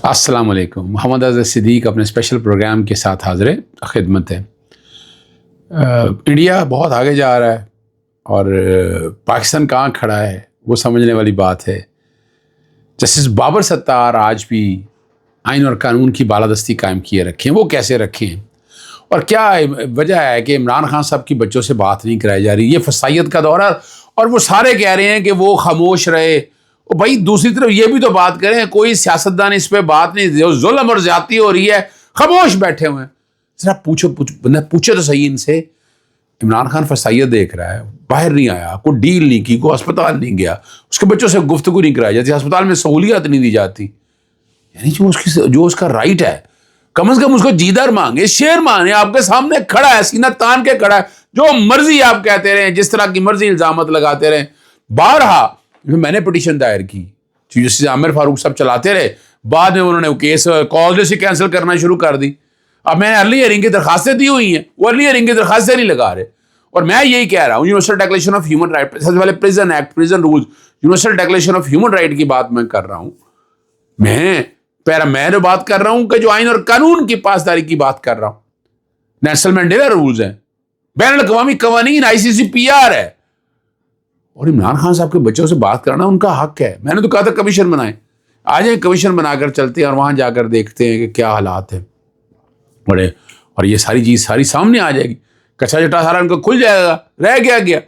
السلام علیکم. محمد اظہر صدیق اپنے اسپیشل پروگرام کے ساتھ حاضر خدمت ہے. انڈیا بہت آگے جا رہا ہے اور پاکستان کہاں کھڑا ہے وہ سمجھنے والی بات ہے. جسٹس بابر ستار آج بھی آئین اور قانون کی بالادستی قائم کیے رکھیں. وہ کیسے رکھیں اور کیا وجہ ہے کہ عمران خان صاحب کی بچوں سے بات نہیں کرائی جا رہی؟ یہ فسائیت کا دور ہے اور وہ سارے کہہ رہے ہیں کہ وہ خاموش رہے. بھائی دوسری طرف یہ بھی تو بات کریں, کوئی سیاستدان اس پہ بات نہیں, جو ظلم اور زیادتی ہو رہی ہے خاموش بیٹھے ہوئے ہیں. ذرا پوچھے تو صحیح ان سے. عمران خان فسائیت دیکھ رہا ہے, باہر نہیں آیا, کوئی ڈیل نہیں کی, کوئی اسپتال نہیں گیا, اس کے بچوں سے گفتگو نہیں کرائی جاتی, اسپتال میں سہولیات نہیں دی جاتی. یعنی جو اس کا رائٹ ہے کم از کم اس کو جیدر مانگے, شیر مانگے. آپ کے سامنے کھڑا ہے, سینہ تان کے کھڑا ہے, جو مرضی آپ کہتے رہیں, جس طرح کی مرضی الزامات لگاتے رہیں. بارہا میں نے پٹیشن دائر کی, چیف جسٹس عامر فاروق صاحب چلاتے رہے, بعد میں انہوں نے کیس کالج سے کینسل کرنا شروع کر دی. اب میں نے ارلی ہیئرنگ کی درخواستیں دی ہوئی ہیں, وہ ارلی ہیئرنگ کی درخواستیں نہیں لگا رہے. اور میں یہی کہہ رہا ہوں, universal declaration of human right, سب سے پہلے prison act, prison rules, universal declaration of human right کی بات میں کر رہا ہوں. میں جو بات کر رہا ہوں کہ جو آئین اور قانون کی پاسداری کی بات کر رہا ہوں. نیشنل مینڈیلا رولز ہیں, بین الاقوامی قوانین, ICCPR ہے. اور عمران خان صاحب کے بچوں سے بات کرنا ان کا حق ہے. میں نے تو کہا تھا کمیشن بنائیں, آ جائیں کمیشن بنا کر چلتے ہیں اور وہاں جا کر دیکھتے ہیں کہ کیا حالات ہیں بڑے, اور یہ ساری چیز ساری سامنے آ جائے گی. کچا چٹا سارا ان کو کھل جائے گا. رہ گیا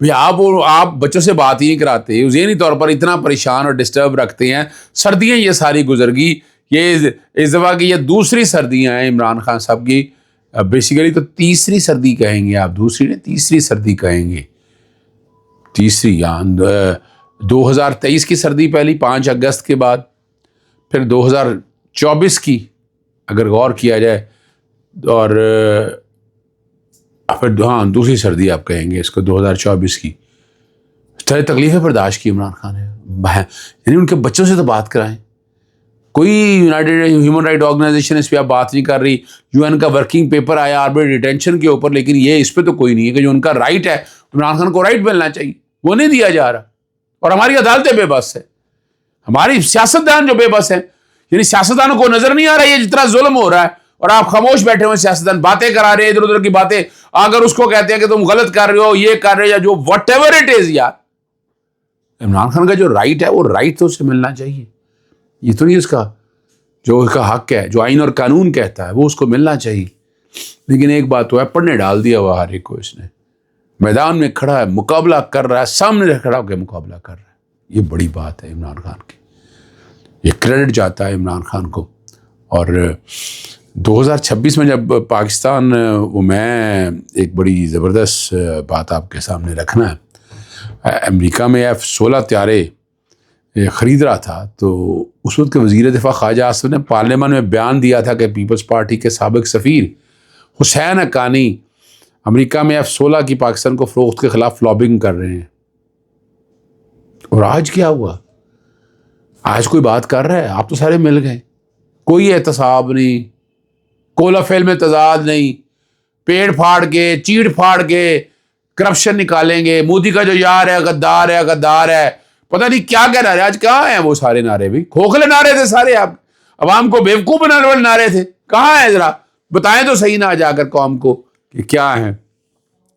بھئی آپ بچوں سے بات ہی نہیں کراتے, ذہنی طور پر اتنا پریشان اور ڈسٹرب رکھتے ہیں. سردیاں یہ ساری گزر گئی, یہ اس دفعہ کی یہ دوسری سردیاں ہیں عمران خان صاحب کی. بیسیکلی تو تیسری سردی کہیں گے آپ, دوسری نہیں تیسری سردی کہیں گے. تیسری 2023 کی سردی پہلی 5 اگست کے بعد, پھر 2024 کی اگر غور کیا جائے, اور پھر دوسری سردی آپ کہیں گے اس کو 2024 کی. ساری تکلیفیں برداشت کی عمران خان نے, یعنی ان کے بچوں سے تو بات کرائیں. کوئی یونائٹڈ ہیومن رائٹ آرگنائزیشن اس پہ آپ بات نہیں کر رہی. UN کا ورکنگ پیپر آیا آربیٹری ڈیٹینشن کے اوپر, لیکن یہ اس پہ تو کوئی نہیں ہے کہ جو ان کا رائٹ ہے, عمران خان کو رائٹ ملنا چاہیے, وہ نہیں دیا جا رہا. اور ہماری عدالتیں بے بس ہے, ہماری سیاستدان جو بے بس ہیں. یعنی سیاستدانوں کو نظر نہیں آ رہا ہے جتنا ظلم ہو رہا ہے, اور آپ خاموش بیٹھے ہوئے سیاستدان باتیں کرا رہے ہیں, ادھر ادھر کی باتیں. اگر اس کو کہتے ہیں کہ تم غلط کر رہے ہو, یہ کر رہے ہو, یا جو وٹ ایور اٹ از, یار عمران خان کا جو رائٹ ہے وہ رائٹ تو اسے ملنا چاہیے. یہ تو نہیں اس کا جو اس کا حق ہے, جو آئین اور قانون کہتا ہے وہ اس کو ملنا چاہیے. لیکن ایک بات تو ہے, پڑھنے ڈال دیا ہوا ہر ایک کو. اس نے میدان میں کھڑا ہے, مقابلہ کر رہا ہے, سامنے کھڑا ہو کے مقابلہ کر رہا ہے. یہ بڑی بات ہے عمران خان کی, یہ کریڈٹ جاتا ہے عمران خان کو. اور 2026 میں جب پاکستان, وہ میں ایک بڑی زبردست بات آپ کے سامنے رکھنا ہے. امریکہ میں F-16 طیارے خرید رہا تھا, تو اس وقت کے وزیر دفاع خواجہ آصف نے پارلیمان میں بیان دیا تھا کہ پیپلز پارٹی کے سابق سفیر حسین حقانی امریکہ میں F-16 کی پاکستان کو فروخت کے خلاف لابنگ کر رہے ہیں. اور آج کیا ہوا؟ آج کوئی بات کر رہا ہے؟ آپ تو سارے مل گئے, کوئی احتساب نہیں, کولا فیل میں تضاد نہیں, پیڑ پھاڑ کے چیڑ پھاڑ کے کرپشن نکالیں گے. مودی کا جو یار ہے غدار ہے, غدار ہے, پتہ نہیں کیا کہہ رہا ہے. آج کہاں ہیں وہ سارے نعرے؟ بھی کھوکھلے نعرے تھے سارے, آپ عوام کو بیوقوف بنانے والے نعرے تھے. کہاں ہیں؟ ذرا بتائیں تو صحیح نہ جا کر قوم کو کہ کیا ہے.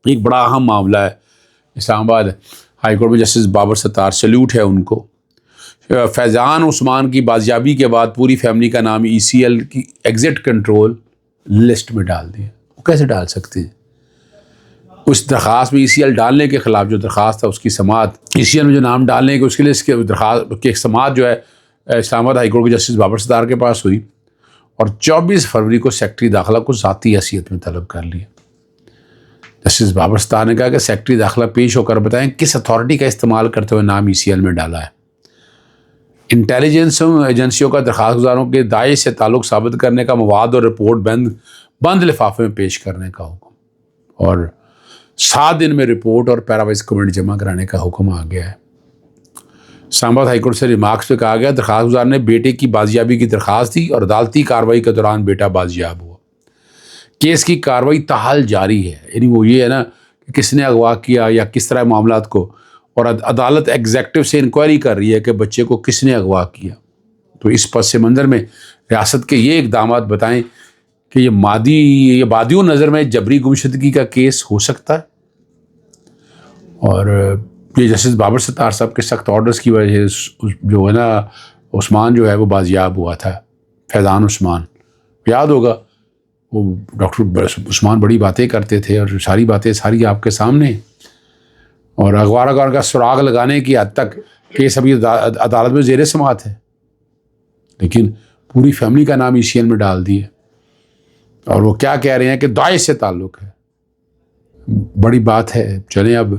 ایک بڑا اہم معاملہ ہے اسلام آباد ہائی کورٹ میں. جسٹس بابر ستار, سلیوٹ ہے ان کو. فیضان عثمان کی بازیابی کے بعد پوری فیملی کا نام ECL کی ایگزٹ کنٹرول لسٹ میں ڈال دیا. وہ کیسے ڈال سکتے ہیں؟ اس درخواست میں ECL ڈالنے کے خلاف جو درخواست تھا اس کی سماعت, ECL میں جو نام ڈالنے کے اس کے لیے اس کے درخواست کی سماعت جو ہے اسلام آباد ہائی کورٹ کے جسٹس بابر ستار کے پاس ہوئی, اور 24 فروری کو سیکرٹری داخلہ کو ذاتی حیثیت میں طلب کر لیا. جسٹس بابر ستار نے کہا کہ سیکرٹری داخلہ پیش ہو کر بتائیں کس اتھارٹی کا استعمال کرتے ہوئے نام ECL میں ڈالا ہے. انٹیلیجنس ایجنسیوں کا درخواست گزاروں کے داعش سے تعلق ثابت کرنے کا مواد اور رپورٹ بند لفافے میں پیش کرنے کا حکم, اور 7 دن میں رپورٹ اور پیراوائز کمنٹ جمع کرانے کا حکم آ گیا ہے. اسلام آباد ہائی کورٹ سے ریمارکس پہ کہا گیا درخواست گزار نے بیٹے کی بازیابی کی درخواست دی اور عدالتی کارروائی کے دوران بیٹا بازیاب ہوا. کیس کی کارروائی تاحال جاری ہے. یعنی وہ یہ ہے نا کہ کس نے اغوا کیا یا کس طرح معاملات کو, اور عدالت ایگزیکٹو سے انکوائری کر رہی ہے کہ بچے کو کس نے اغوا کیا. تو اس پس منظر میں ریاست کے یہ اقدامات بتائیں کہ یہ بادیوں نظر میں جبری گمشدگی کا کیس ہو سکتا ہے، اور یہ جسٹس بابر ستار صاحب کے سخت آرڈرز کی وجہ سے جو ہے نا عثمان جو ہے وہ بازیاب ہوا تھا، فیضان عثمان، یاد ہوگا وہ ڈاکٹر عثمان بڑی باتیں کرتے تھے، اور ساری باتیں ساری آپ کے سامنے، اور اخبار کا سراغ لگانے کی حد تک کیس ابھی عدالت میں زیر سماعت ہے، لیکن پوری فیملی کا نام ECN میں ڈال دیے، اور وہ کیا کہہ رہے ہیں کہ داعش سے تعلق ہے۔ بڑی بات ہے، چلیں اب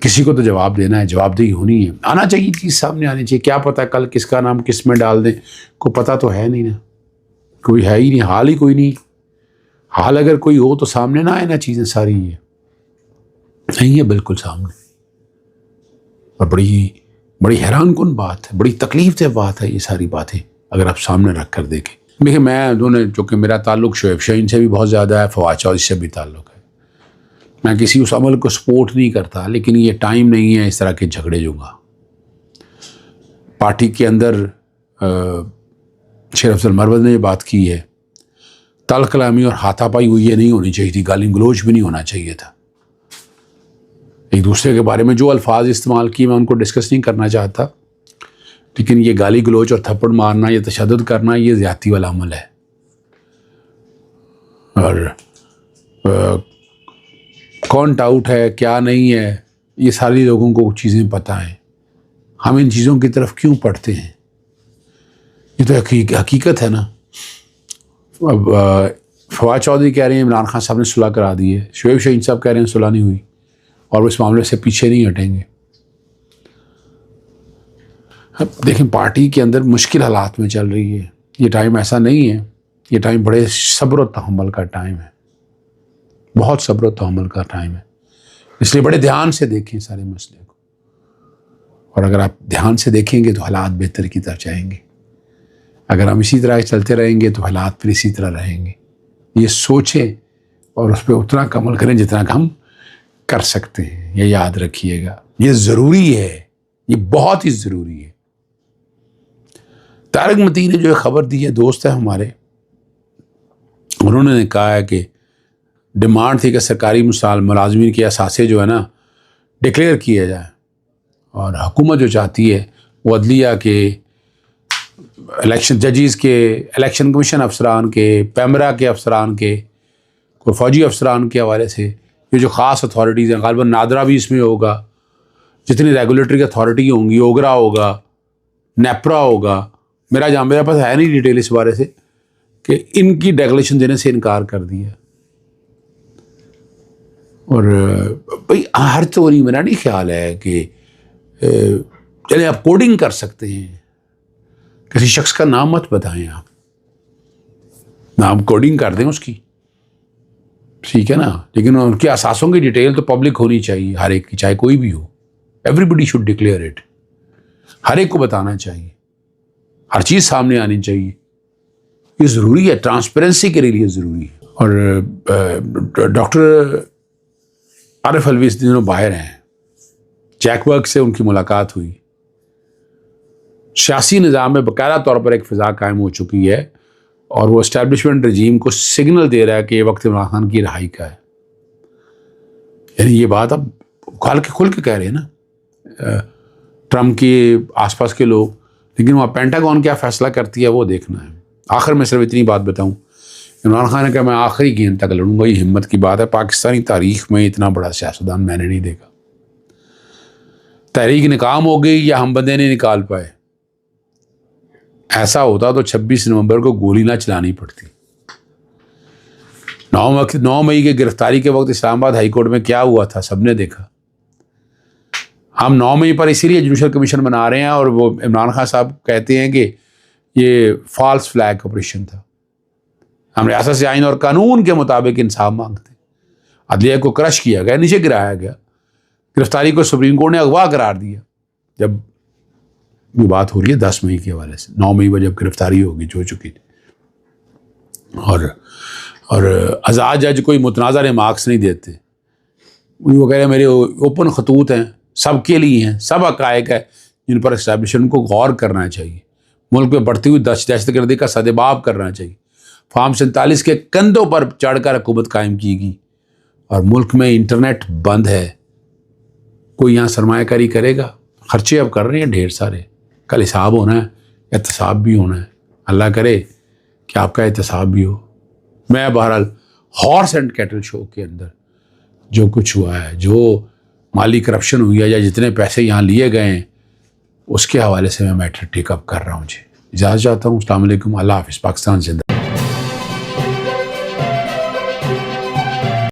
کسی کو تو جواب دینا ہے، جواب دہی ہونی ہے، آنا چاہیے، چیز سامنے آنی چاہیے۔ کیا پتہ کل کس کا نام کس میں ڈال دیں، کوئی پتہ تو ہے نہیں نا، کوئی ہے ہی نہیں، حال ہی کوئی نہیں، حال اگر کوئی ہو تو سامنے نہ آئے نا، چیزیں ساری یہ نہیں ہے بالکل سامنے، اور بڑی حیران کن بات ہے، بڑی تکلیف دہ بات ہے یہ ساری باتیں اگر آپ سامنے رکھ کر دیکھیں۔ دیکھیں میں دونوں، چونکہ میرا تعلق شعیب شاہین سے بھی بہت زیادہ ہے، فواد چودھری سے بھی تعلق ہے، میں کسی اس عمل کو سپورٹ نہیں کرتا، لیکن یہ ٹائم نہیں ہے اس طرح کے جھگڑے جھونگا۔ پارٹی کے اندر شیر افضل مرود نے یہ بات کی ہے، تل کلامی اور ہاتھا پائی ہوئی یہ نہیں ہونی چاہیے تھی، گالی گلوچ بھی نہیں ہونا چاہیے تھا۔ ایک دوسرے کے بارے میں جو الفاظ استعمال کیے میں ان کو ڈسکس نہیں کرنا چاہتا، لیکن یہ گالی گلوچ اور تھپڑ مارنا، یہ تشدد کرنا، یہ زیادتی والا عمل ہے، اور کون ٹاؤٹ ہے کیا نہیں ہے یہ ساری لوگوں کو چیزیں پتہ ہیں، ہم ان چیزوں کی طرف کیوں پڑھتے ہیں؟ یہ تو حقیقت ہے نا۔ اب فواد چودھری کہہ رہے ہیں عمران خان صاحب نے صلح کرا دی ہے، شعیب شاہین صاحب کہہ رہے ہیں صلح نہیں ہوئی، اور وہ اس معاملے سے پیچھے نہیں ہٹیں گے۔ اب دیکھیں پارٹی کے اندر مشکل حالات میں چل رہی ہے، یہ ٹائم ایسا نہیں ہے، یہ ٹائم بڑے صبر و تحمل کا ٹائم ہے، بہت صبر و تحمل کا ٹائم ہے، اس لیے بڑے دھیان سے دیکھیں سارے مسئلے کو، اور اگر آپ دھیان سے دیکھیں گے تو حالات بہتر کی طرف جائیں گے، اگر ہم اسی طرح چلتے رہیں گے تو حالات پھر اسی طرح رہیں گے۔ یہ سوچیں اور اس پہ اتنا عمل کریں جتنا کہ ہم کر سکتے ہیں، یہ یاد رکھیے گا، یہ ضروری ہے، یہ بہت ہی ضروری ہے۔ طارق متی نے جو خبر دی ہے، دوست ہے ہمارے، انہوں نے کہا ہے کہ ڈیمانڈ تھی کہ سرکاری ملازمین کے اثاثے جو ہے نا ڈکلیئر کیے جائیں، اور حکومت جو چاہتی ہے وہ عدلیہ کے، الیکشن ججز کے، الیکشن کمیشن افسران کے، پیمرا کے افسران کے، کوئی فوجی افسران کے حوالے سے یہ جو خاص اتھارٹیز ہیں، غالباً نادرا بھی اس میں ہوگا، جتنی ریگولیٹری اتھارٹی ہوں گی، اوگرا ہوگا، نیپرا ہوگا، میرا پاس ہے نہیں ڈیٹیل اس بارے سے، کہ ان کی ڈیکلیریشن دینے سے انکار کر دیا۔ اور بھائی ہر توری میرا نہیں خیال ہے کہ چلے آپ کوڈنگ کر سکتے ہیں، کسی شخص کا نام مت بتائیں، آپ نام کوڈنگ کر دیں اس کی، ٹھیک ہے نا، لیکن ان کے اثاثوں کی ڈیٹیل تو پبلک ہونی چاہیے، ہر ایک کی، چاہے کوئی بھی ہو، everybody should declare it, ہر ایک کو بتانا چاہیے، ہر چیز سامنے آنی چاہیے، یہ ضروری ہے، ٹرانسپیرنسی کے لیے ضروری ہے۔ اور ڈاکٹر عارف الوی اس دنوں باہر ہیں، جیک برگ سے ان کی ملاقات ہوئی، سیاسی نظام میں باقاعدہ طور پر ایک فضا قائم ہو چکی ہے، اور وہ اسٹیبلشمنٹ رجیم کو سگنل دے رہا ہے کہ یہ وقت عمران خان کی رہائی کا ہے، یعنی یہ بات اب کھل کے کہہ رہے ہیں نا ٹرمپ کے آس پاس کے لوگ، لیکن وہاں پینٹاگون کیا فیصلہ کرتی ہے وہ دیکھنا ہے۔ آخر میں صرف اتنی بات بتاؤں، عمران خان نے کہا میں آخری گیند تک لڑوں گا، یہ ہمت کی بات ہے، پاکستانی تاریخ میں اتنا بڑا سیاستدان میں نے نہیں دیکھا۔ تحریک ناکام ہو گئی یا ہم بندے نہیں نکال پائے، ایسا ہوتا تو 26 نومبر کو گولی نہ چلانی پڑتی۔ 9 مئی کی گرفتاری کے وقت اسلام آباد ہائی کورٹ میں کیا ہوا تھا سب نے دیکھا۔ ہم 9 مئی پر اسی لیے جوڈیشل کمیشن بنا رہے ہیں، اور وہ عمران خان صاحب کہتے ہیں کہ یہ فالس فلیگ آپریشن تھا، ہم ریاست سے آئین اور قانون کے مطابق انصاف مانگتے ہیں۔ عدلیہ کو کرش کیا گیا، نیچے گرایا گیا، گرفتاری کو سپریم کورٹ نے اغوا قرار دیا۔ جب یہ بات ہو رہی ہے 10 مئی کے حوالے سے، 9 مئی کو جب گرفتاری ہوگی جو چکی تھی، اور آزاد جج کوئی متنازع ریمارکس نہیں دیتے، وہ کہہ رہے ہیں میرے اوپن خطوط ہیں، سب کے لیے ہیں، سب حقائق ہے جن پر اسٹیبلشمنٹ کو غور کرنا چاہیے، ملک میں بڑھتی ہوئی دہشت گردی کا سدباب کرنا چاہیے. فارم 47 کے کندھوں پر چڑھ کر حکومت قائم کی گئی. اور ملک میں انٹرنیٹ بند ہے. کوئی یہاں سرمایہ کاری کرے گا؟ خرچے اب کر رہے ہیں ڈھیر سارے. کل حساب ہونا ہے, احتساب بھی ہونا ہے. اللہ کرے کہ آپ کا احتساب بھی ہو. میں بہرحال ہارس اینڈ کیٹل شو کے اندر جو کچھ ہوا ہے, جو مالی کرپشن ہوئی ہے یا جتنے پیسے یہاں لیے گئے ہیں, اس کے حوالے سے میں میٹر ٹیک اپ کر رہا ہوں. جی اجازت چاہتا ہوں. السلام علیکم. اللہ حافظ. پاکستان زندہ.